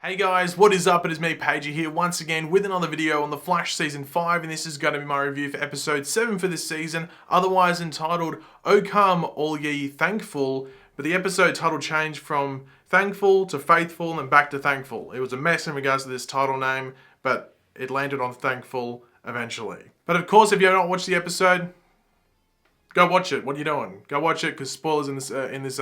Hey guys, what is up? It is me, Pagey here, once again with another video on The Flash Season 5, and this is going to be my review for Episode 7 for this season, otherwise entitled, O Come All Ye Thankful, but the episode title changed from Thankful to Faithful and then back to Thankful. It was a mess in regards to this title name, but it landed on Thankful eventually. But of course, if you have not watched the episode, go watch it. What are you doing? Go watch it, because spoilers in this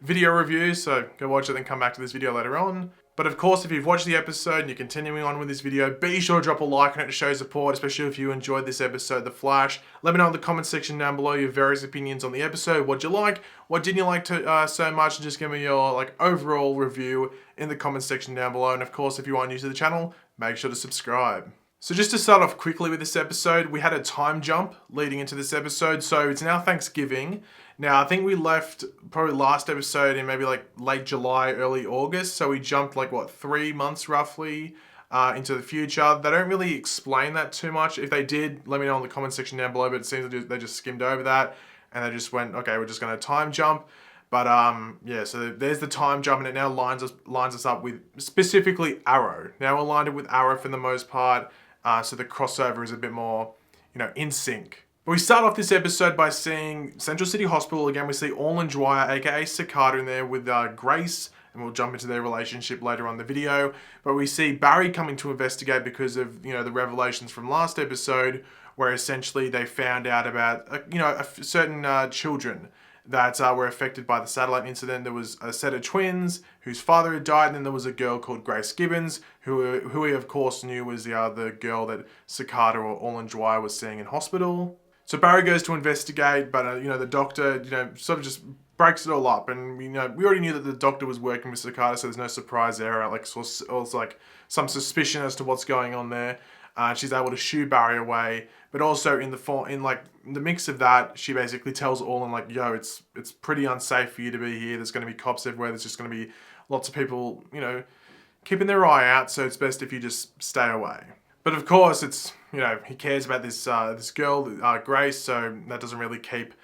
video review, so go watch it and come back to this video later on. But of course, if you've watched the episode and you're continuing on with this video, be sure to drop a like on it to show support, especially if you enjoyed this episode, The Flash. Let me know in the comment section down below your various opinions on the episode, what you like, what didn't you like so much, and just give me your overall review in the comment section down below. And of course, if you are new to the channel, make sure to subscribe. So just to start off quickly with this episode, we had a time jump leading into this episode. So it's now Thanksgiving. Now, I think we left probably last episode in maybe late July, early August. So we jumped 3 months roughly into the future. They don't really explain that too much. If they did, let me know in the comment section down below. But it seems they just skimmed over that and they just went, okay, we're just going to time jump. But yeah, so there's the time jump, and it now lines us up with specifically Arrow. Now we're lined up with Arrow for the most part. So the crossover is a bit more, in sync. But we start off this episode by seeing Central City Hospital again. We see Orlin Dwyer, aka Cicada, in there with Grace, and we'll jump into their relationship later on in the video. But we see Barry coming to investigate because of the revelations from last episode, where essentially they found out about certain children that were affected by the satellite incident. There was a set of twins whose father had died, and then there was a girl called Grace Gibbons, who we of course knew was the girl that Cicada or Orlin Dwyer was seeing in hospital. So Barry goes to investigate, but the doctor sort of just breaks it all up, and we already knew that the doctor was working with Cicada, so there's no surprise there. Or some suspicion as to what's going on there. She's able to shoo Barry away, but also in the mix of that, she basically tells Orlin yo, it's pretty unsafe for you to be here. There's going to be cops everywhere. There's just going to be lots of people, keeping their eye out. So it's best if you just stay away. But of course, it's he cares about this girl, Grace. So that doesn't really keep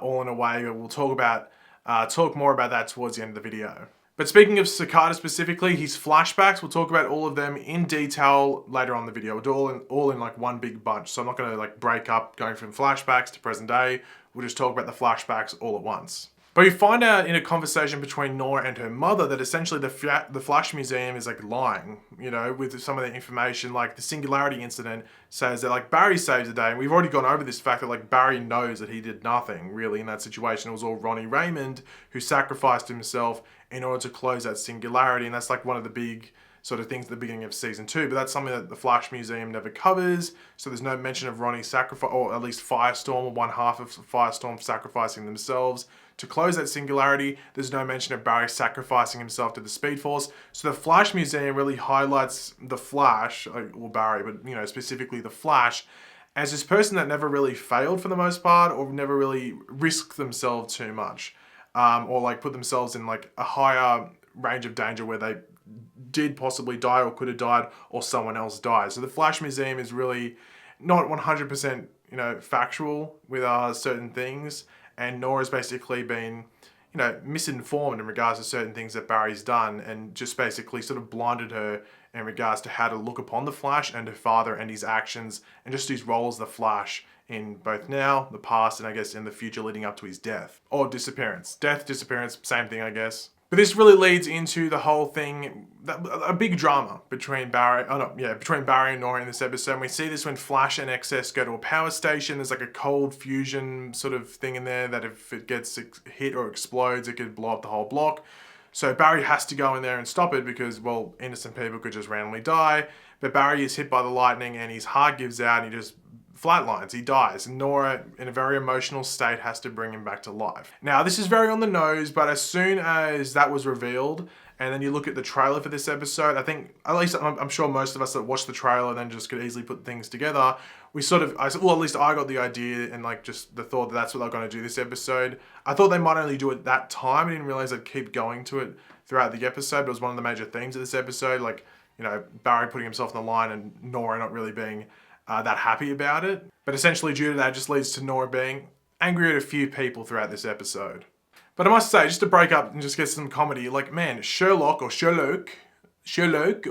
Orlin away. But we'll talk more about that towards the end of the video. But speaking of Cicada specifically, his flashbacks, we'll talk about all of them in detail later on in the video. We'll do all in one big bunch. So I'm not going to break up going from flashbacks to present day. We'll just talk about the flashbacks all at once. But we find out in a conversation between Nora and her mother that essentially the Flash Museum is lying, with some of the information. The Singularity incident says that Barry saves the day, and we've already gone over this fact that Barry knows that he did nothing really in that situation. It was all Ronnie Raymond who sacrificed himself in order to close that Singularity, and that's one of the big sort of things at the beginning of season 2, but that's something that the Flash Museum never covers. So there's no mention of Ronnie sacrifice, or at least Firestorm, or one half of Firestorm sacrificing themselves to close that Singularity. There's no mention of Barry sacrificing himself to the Speed Force. So the Flash Museum really highlights the Flash, or Barry, but specifically the Flash, as this person that never really failed for the most part, or never really risked themselves too much, or put themselves in a higher range of danger where they did possibly die or could have died, or someone else died. So the Flash Museum is really not 100% factual with certain things, and Nora's basically been misinformed in regards to certain things that Barry's done, and just basically sort of blinded her in regards to how to look upon the Flash and her father and his actions, and just his role as the Flash in both now, the past, and I guess in the future leading up to his death or disappearance. Death, disappearance, same thing, I guess. But this really leads into the whole thing, a big drama between Barry and Nora in this episode. And we see this when Flash and XS go to a power station. There's a cold fusion sort of thing in there that if it gets hit or explodes, it could blow up the whole block. So Barry has to go in there and stop it because, well, innocent people could just randomly die. But Barry is hit by the lightning and his heart gives out and he just flatlines, he dies, and Nora, in a very emotional state, has to bring him back to life. Now, this is very on the nose, but as soon as that was revealed, and then you look at the trailer for this episode, I think, at least I'm sure most of us that watched the trailer then just could easily put things together. At least I got the idea and just the thought that that's what they're going to do this episode. I thought they might only do it that time. I didn't realize they'd keep going to it throughout the episode. But it was one of the major themes of this episode, Barry putting himself on the line and Nora not really being that happy about it. But essentially due to that, it just leads to Nora being angry at a few people throughout this episode. But I must say, just to break up and just get some comedy, Sherlock, Sherlock,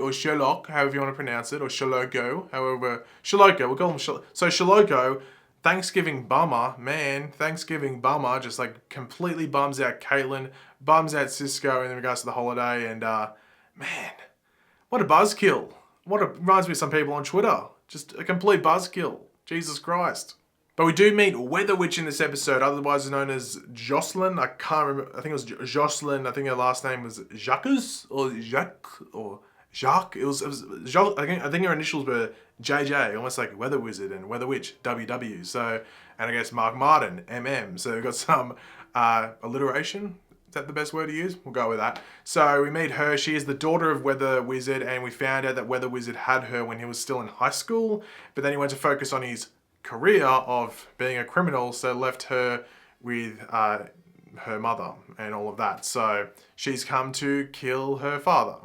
however you want to pronounce it, or Sherlocko, however, Sherlocko, we'll call him So Sherlocko, Thanksgiving bummer, man, Thanksgiving bummer, just like completely bums out Caitlin, bums out Cisco in regards to the holiday, and man, what a buzzkill. What reminds me of some people on Twitter. Just a complete buzzkill. Jesus Christ. But we do meet Weather Witch in this episode, otherwise known as Jocelyn. I can't remember. I think it was Jocelyn. I think her last name was Jacques or Jacques or Jacques. It was Jacques. I think her initials were JJ, almost like Weather Wizard and Weather Witch WW. So, and I guess Mark Martin MM. So we've got some alliteration. Is that the best word to use? We'll go with that. So we meet her. She is the daughter of Weather Wizard, and we found out that Weather Wizard had her when he was still in high school, but then he went to focus on his career of being a criminal, so left her with her mother and all of that. So she's come to kill her father.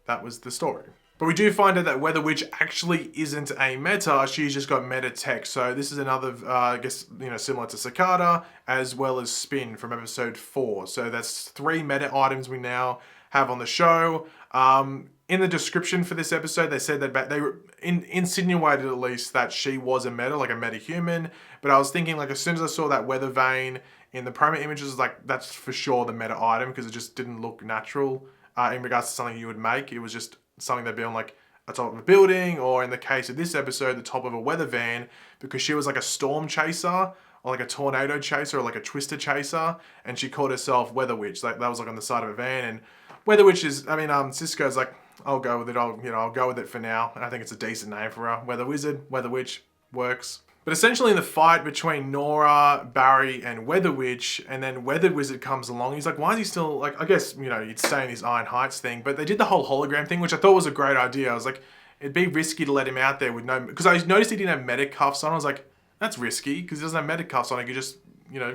That was the story. But we do find out that Weather Witch actually isn't a meta, she's just got meta tech. So this is another, I guess, similar to Cicada, as well as Spin from episode 4. So that's 3 meta items we now have on the show. In the description for this episode, they said that they insinuated at least that she was a meta, like a meta human. But I was thinking, like, as soon as I saw that weather vane in the promo images, like, that's for sure the meta item, because it just didn't look natural in regards to something you would make. It was just something that'd be on, like, a top of a building, or in the case of this episode, the top of a weather van, because she was like a storm chaser, or like a tornado chaser, or like a twister chaser, and she called herself Weather Witch. Like, that was like on the side of a van, and Weather Witch is, Cisco's like, I'll go with it. I'll go with it for now. And I think it's a decent name for her. Weather Wizard, Weather Witch, works. But essentially in the fight between Nora, Barry, and Weather Witch, and then Weather Wizard comes along, he's like, why is he still, like, I guess, he'd stay in his Iron Heights thing, but they did the whole hologram thing, which I thought was a great idea. I was like, it'd be risky to let him out there with no, because I noticed he didn't have meta cuffs on. I was like, that's risky, because he doesn't have meta cuffs on. He could just,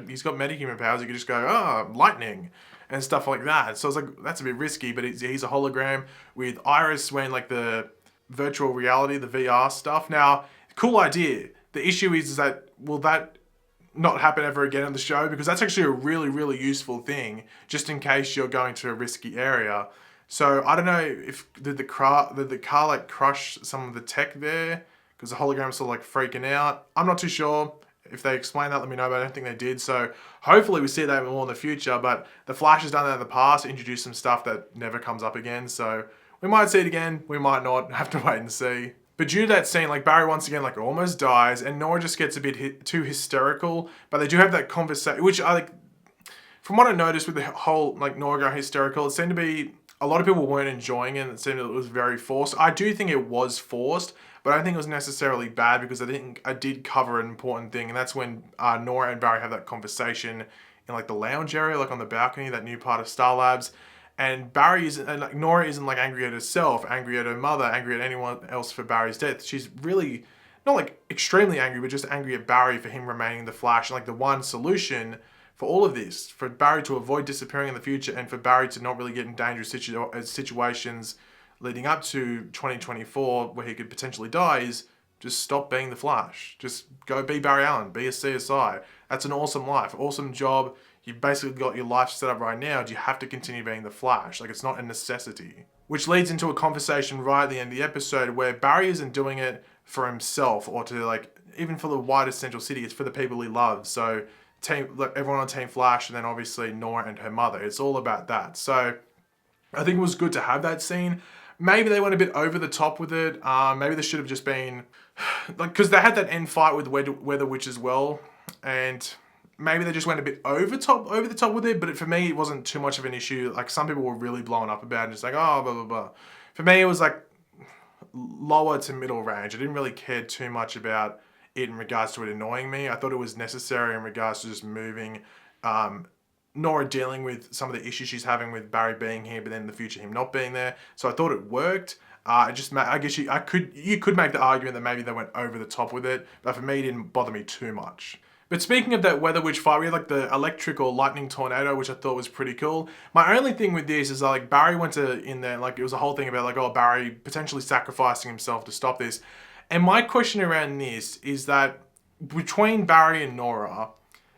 he's got metahuman powers. He could just go, lightning, and stuff like that. So I was like, that's a bit risky, but he's a hologram with Iris wearing like the virtual reality, the VR stuff. Now, cool idea. The issue is that, will that not happen ever again on the show? Because that's actually a really, really useful thing, just in case you're going to a risky area. So I don't know if did the car like crush some of the tech there, because the hologram's sort of like freaking out. I'm not too sure. If they explain that, let me know, but I don't think they did. So hopefully we see that more in the future. But the Flash has done that in the past, introduced some stuff that never comes up again. So we might see it again. We might not. Have to wait and see. But due to that scene, like, Barry once again, like, almost dies, and Nora just gets a bit too hysterical. But they do have that conversation, which I like. From what I noticed with the whole, like, Nora going hysterical, it seemed to be, a lot of people weren't enjoying it. It seemed it was very forced. I do think it was forced, but I don't think it was necessarily bad, because I think I did cover an important thing, and that's when Nora and Barry have that conversation in, like, the lounge area, like on the balcony, that new part of Star Labs. And Nora isn't like angry at herself, angry at her mother, angry at anyone else for Barry's death. She's really not like extremely angry, but just angry at Barry for him remaining the Flash. And like, the one solution for all of this, for Barry to avoid disappearing in the future, and for Barry to not really get in dangerous situations leading up to 2024 where he could potentially die, is just stop being the Flash. Just go be Barry Allen, be a CSI. That's an awesome life, awesome job. You've basically got your life set up right now. Do you have to continue being the Flash? Like, it's not a necessity. Which leads into a conversation right at the end of the episode where Barry isn't doing it for himself or to, like, even for the wider Central City. It's for the people he loves. So everyone on Team Flash, and then obviously Nora and her mother. It's all about that. So I think it was good to have that scene. Maybe they went a bit over the top with it. Maybe there should have just been, like, because they had that end fight with Weather Witch as well, and maybe they just went a bit over the top with it. But for me, it wasn't too much of an issue. Like, some people were really blowing up about it, just like, oh, blah blah blah. For me, it was like lower to middle range. I didn't really care too much about it in regards to it annoying me. I thought it was necessary in regards to just moving. Nora dealing with some of the issues she's having with Barry being here, but then in the future him not being there. So I thought it worked. I guess you could make the argument that maybe they went over the top with it, but for me, it didn't bother me too much. But speaking of that Weather Witch fight, we had like the electric or lightning tornado, which I thought was pretty cool. My only thing with this is like Barry went in there, like, it was a whole thing about like, oh, Barry potentially sacrificing himself to stop this. And my question around this is that between Barry and Nora,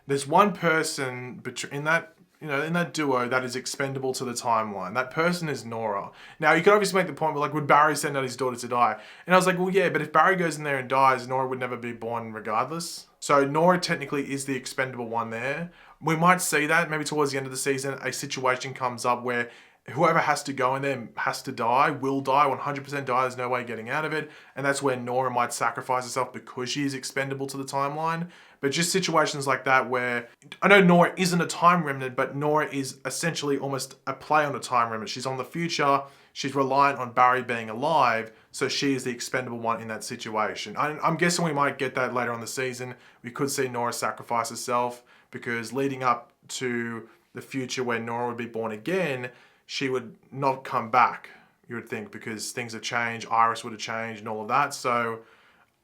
there's one person in that in that duo that is expendable to the timeline. That person is Nora. Now, you could obviously make the point, but like, would Barry send out his daughter to die? And I was like, well, yeah, but if Barry goes in there and dies, Nora would never be born regardless. So Nora technically is the expendable one there. We might see that maybe towards the end of the season, a situation comes up where whoever has to go in there has to die, will die, 100% die, there's no way getting out of it. And that's where Nora might sacrifice herself because she is expendable to the timeline. But just situations like that where, I know Nora isn't a time remnant, but Nora is essentially almost a play on a time remnant. She's on the future, she's reliant on Barry being alive, so she is the expendable one in that situation. I'm guessing we might get that later on the season. We could see Nora sacrifice herself, because leading up to the future where Nora would be born again, she would not come back, you would think, because things have changed, Iris would have changed and all of that. So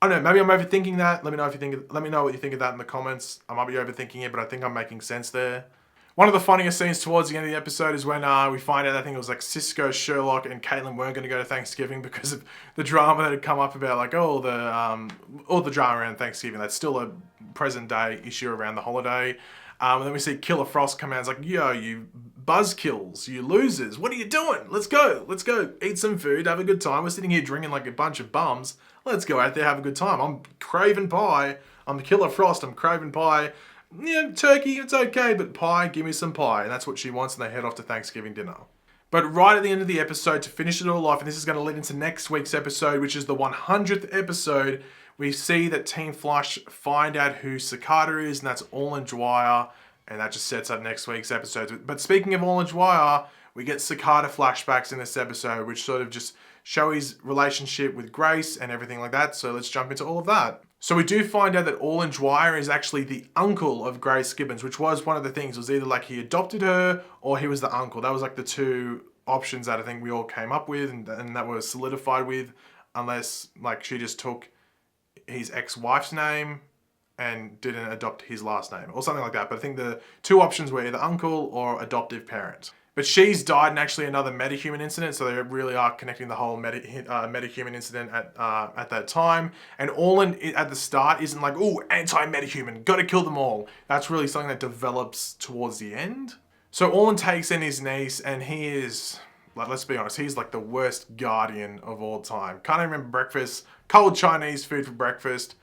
I don't know, maybe I'm overthinking that. Let me know what you think of that in the comments. I might be overthinking it, but I think I'm making sense there. One of the funniest scenes towards the end of the episode is when we find out, I think it was like Cisco, Sherlock, and Caitlin weren't going to go to Thanksgiving because of the drama that had come up about like, all the drama around Thanksgiving. That's still a present day issue around the holiday. And then we see Killer Frost come out and is like, yo, you buzzkills, you losers, what are you doing? Let's go, eat some food, have a good time. We're sitting here drinking like a bunch of bums. Let's go out there, have a good time. I'm craving pie. I'm Killer Frost, I'm craving pie. Yeah, turkey, it's okay, but pie, give me some pie. And that's what she wants, and they head off to Thanksgiving dinner. But right at the end of the episode, to finish it all off, and this is going to lead into next week's episode, which is the 100th episode, we see that Team Flush find out who Cicada is, and that's Orlin Dwyer, and that just sets up next week's episode. But speaking of Orlin Dwyer, we get Cicada flashbacks in this episode, which sort of just show his relationship with Grace and everything like that. So let's jump into all of that. So we do find out that Orlin Dwyer is actually the uncle of Grace Gibbons, which was one of the things. It was either like he adopted her or he was the uncle. That was like the two options that I think we all came up with and that was solidified with, unless like she just took his ex-wife's name and didn't adopt his last name or something like that. But I think the two options were either uncle or adoptive parent. But she's died in actually another metahuman incident, so they really are connecting the whole metahuman incident at that time. And Orlin at the start isn't like, oh, anti-metahuman, gotta kill them all. That's really something that develops towards the end. So Orlin takes in his niece, and he is, like, let's be honest, he's like the worst guardian of all time. Can't even remember breakfast, cold Chinese food for breakfast.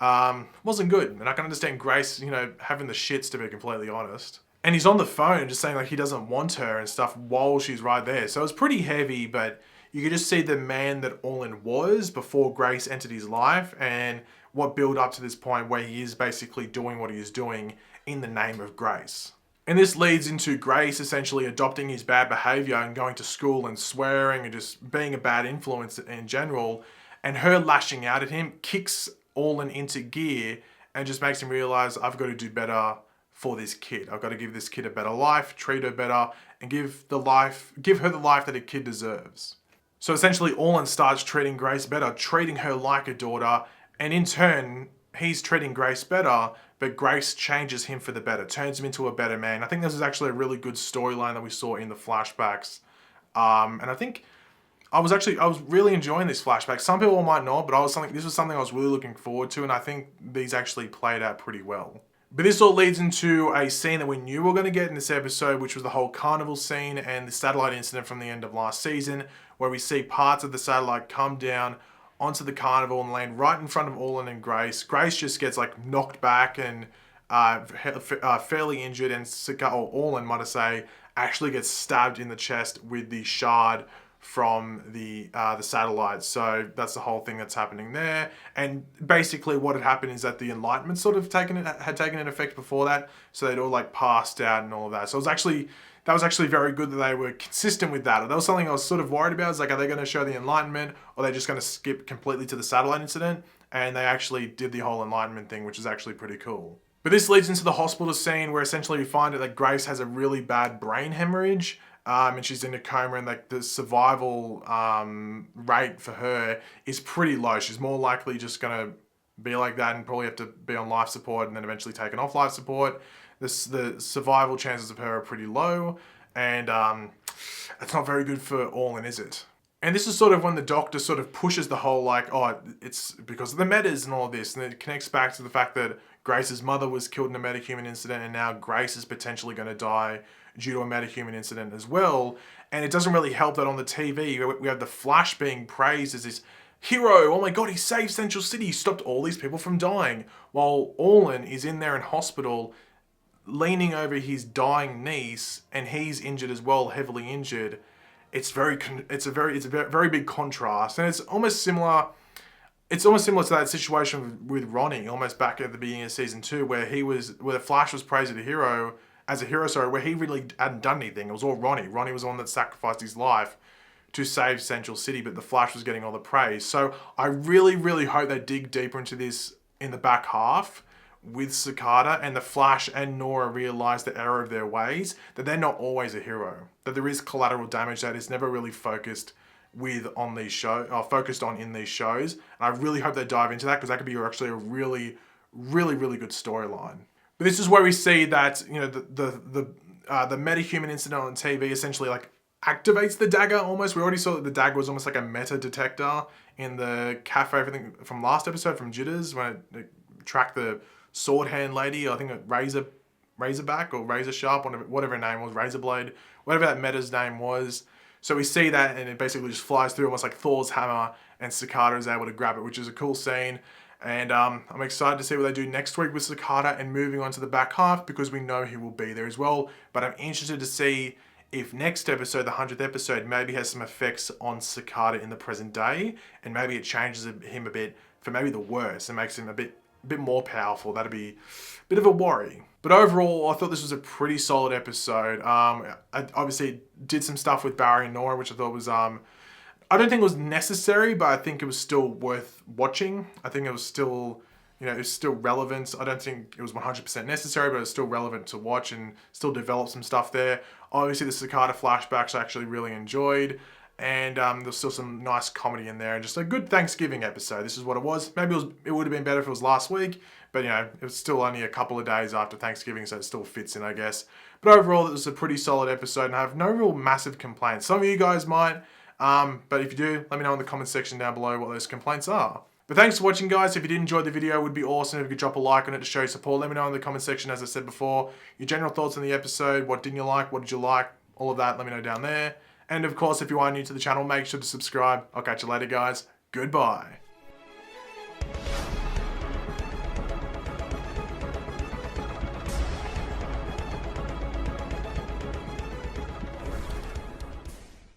Wasn't good, and I can understand Grace, having the shits, to be completely honest. And he's on the phone just saying like he doesn't want her and stuff while she's right there. So it's pretty heavy, but you could just see the man that Orlin was before Grace entered his life and what built up to this point where he is basically doing what he is doing in the name of Grace. And this leads into Grace essentially adopting his bad behavior and going to school and swearing and just being a bad influence in general. And her lashing out at him kicks Orlin into gear and just makes him realize, I've got to do better for this kid. I've got to give this kid a better life, treat her better, and give her the life that a kid deserves. So essentially, Orlin starts treating Grace better, treating her like a daughter, and in turn, he's treating Grace better, but Grace changes him for the better, turns him into a better man. I think this is actually a really good storyline that we saw in the flashbacks. And I think I was really enjoying this flashback. Some people might not, but this was something I was really looking forward to, and I think these actually played out pretty well. But this all leads into a scene that we knew we were going to get in this episode, which was the whole carnival scene and the satellite incident from the end of last season, where we see parts of the satellite come down onto the carnival and land right in front of Orlin and Grace. Grace just gets like knocked back and fairly injured, and Orlin, might I say, actually gets stabbed in the chest with the shard from the satellite. So that's the whole thing that's happening there. And basically what had happened is that the Enlightenment sort of had taken an effect before that. So they'd all like passed out and all of that. So that was actually very good that they were consistent with that. That was something I was sort of worried about. It's like, are they going to show the Enlightenment or are they just going to skip completely to the satellite incident? And they actually did the whole Enlightenment thing, which is actually pretty cool. But this leads into the hospital scene where essentially we find out that Grace has a really bad brain hemorrhage. And she's in a coma, and like the survival rate for her is pretty low. She's more likely just gonna be like that and probably have to be on life support and then eventually taken off life support. The survival chances of her are pretty low, and that's not very good for Orlin, is it? And this is sort of when the doctor sort of pushes the whole like, oh, it's because of the metas and all of this, and it connects back to the fact that Grace's mother was killed in a metahuman incident, and now Grace is potentially going to die due to a metahuman incident as well. And it doesn't really help that on the TV we have the Flash being praised as this hero. Oh my god, he saved Central City. He stopped all these people from dying. While Orlan is in there in hospital, leaning over his dying niece, and he's injured as well, heavily injured. It's a very big contrast, and it's almost similar. It's almost similar to that situation with Ronnie, almost back at the beginning of season 2, where the Flash was praised as a hero, where he really hadn't done anything. It was all Ronnie. Ronnie was the one that sacrificed his life to save Central City, but the Flash was getting all the praise. So I really, really hope they dig deeper into this in the back half with Cicada, and the Flash and Nora realize the error of their ways, that they're not always a hero, that there is collateral damage that is never really focused on in these shows. And I really hope they dive into that, because that could be actually a really, really, really good storyline. But this is where we see that, you know, the metahuman incident on TV essentially like activates the dagger almost. We already saw that the dagger was almost like a meta detector in the cafe, everything from last episode from Jitters, when it tracked the sword hand lady, I think Razorback or Razor Sharp, whatever her name was, Razorblade, whatever that meta's name was. So we see that, and it basically just flies through almost like Thor's hammer, and Cicada is able to grab it, which is a cool scene. And I'm excited to see what they do next week with Cicada and moving on to the back half, because we know he will be there as well. But I'm interested to see if next episode, the 100th episode, maybe has some effects on Cicada in the present day, and maybe it changes him a bit for maybe the worse and makes him a bit more powerful. That'd be a bit of a worry. But overall, I thought this was a pretty solid episode. I obviously did some stuff with Barry and Nora, which I thought was, I don't think it was necessary, but I think it was still worth watching. I think it was still, you know, it's still relevant. I don't think it was 100% necessary, but it's still relevant to watch and still develop some stuff there. Obviously, the Cicada flashbacks I actually really enjoyed. And there's still some nice comedy in there, and just a good Thanksgiving episode. This is what it was. Maybe it would have been better if it was last week, but you know, it was still only a couple of days after Thanksgiving, so it still fits in, I guess. But overall, it was a pretty solid episode, and I have no real massive complaints. Some of you guys might, but if you do, let me know in the comment section down below what those complaints are. But thanks for watching, guys. If you did enjoy the video, it would be awesome if you could drop a like on it to show your support. Let me know in the comment section, as I said before, your general thoughts on the episode. What didn't you like? What did you like? All of that, let me know down there. And of course, if you are new to the channel, make sure to subscribe. I'll catch you later, guys. Goodbye.